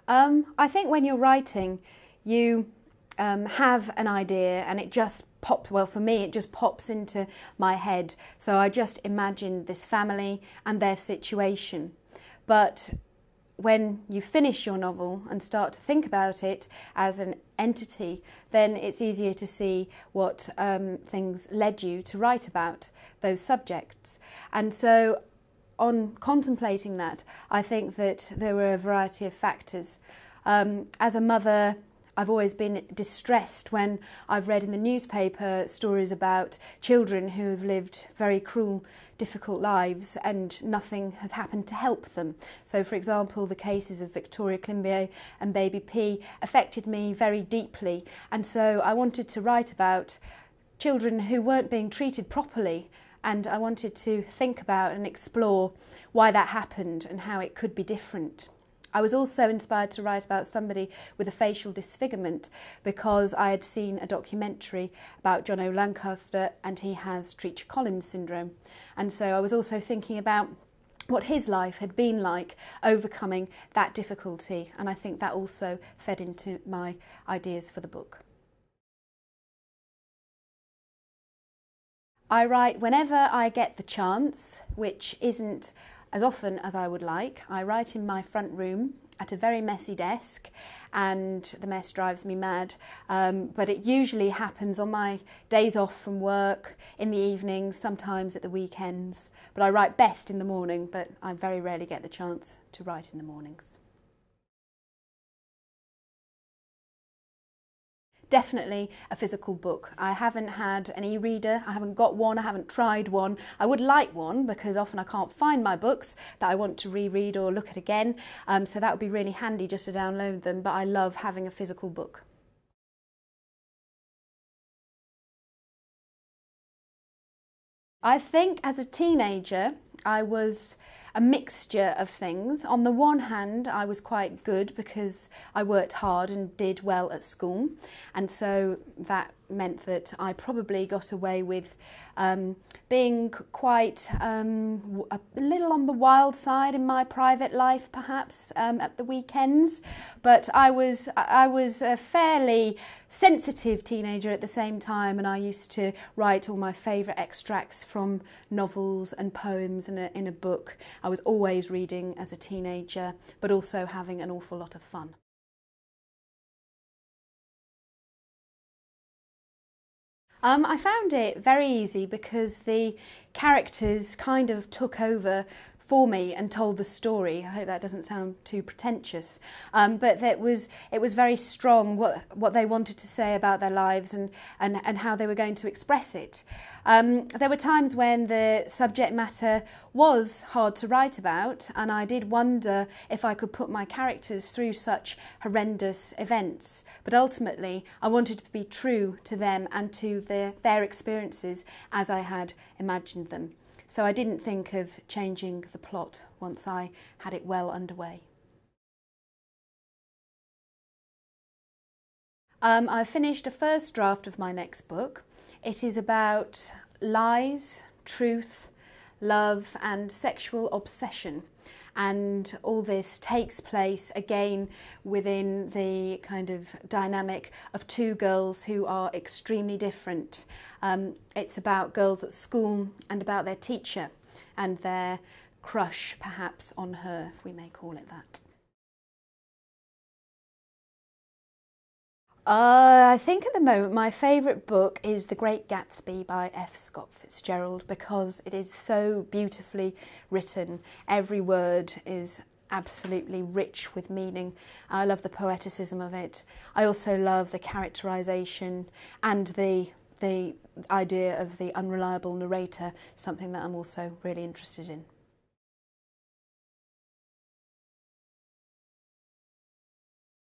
I think when you're writing, you have an idea and it just pops, well for me it just pops into my head. So I just imagine this family and their situation. But when you finish your novel and start to think about it as an entity, then it's easier to see what things led you to write about those subjects. And so on contemplating that, I think that there were a variety of factors. As a mother, I've always been distressed when I've read in the newspaper stories about children who have lived very cruel, difficult lives and nothing has happened to help them. So, for example, the cases of Victoria Climbié and Baby P affected me very deeply, and so I wanted to write about children who weren't being treated properly, and I wanted to think about and explore why that happened and how it could be different. I was also inspired to write about somebody with a facial disfigurement because I had seen a documentary about John O. Lancaster and he has Treacher-Collins syndrome. And so I was also thinking about what his life had been like overcoming that difficulty, and I think that also fed into my ideas for the book. I write whenever I get the chance, which isn't as often as I would like. I write in my front room at a very messy desk, and the mess drives me mad. But it usually happens on my days off from work, in the evenings, sometimes at the weekends. But I write best in the morning, but I very rarely get the chance to write in the mornings. Definitely a physical book. I haven't had an e-reader, I haven't got one, I haven't tried one. I would like one because often I can't find my books that I want to reread or look at again, so that would be really handy just to download them, but I love having a physical book. I think as a teenager I was a mixture of things. On the one hand, I was quite good because I worked hard and did well at school, and so that meant that I probably got away with being quite a little on the wild side in my private life, perhaps at the weekends. But I was a fairly sensitive teenager at the same time, and I used to write all my favourite extracts from novels and poems in a book. I was always reading as a teenager, but also having an awful lot of fun. I found it very easy because the characters kind of took over for me and told the story. I hope that doesn't sound too pretentious, but it was very strong what they wanted to say about their lives and how they were going to express it. There were times when the subject matter was hard to write about, and I did wonder if I could put my characters through such horrendous events, but ultimately I wanted to be true to them and to their experiences as I had imagined them. So I didn't think of changing the plot once I had it well underway. I finished a first draft of my next book. It is about lies, truth, love and sexual obsession. And all this takes place again within the kind of dynamic of two girls who are extremely different. It's about girls at school and about their teacher and their crush, perhaps, on her, if we may call it that. I think at the moment my favourite book is The Great Gatsby by F. Scott Fitzgerald because it is so beautifully written. Every word is absolutely rich with meaning. I love the poeticism of it. I also love the characterisation and the idea of the unreliable narrator, something that I'm also really interested in.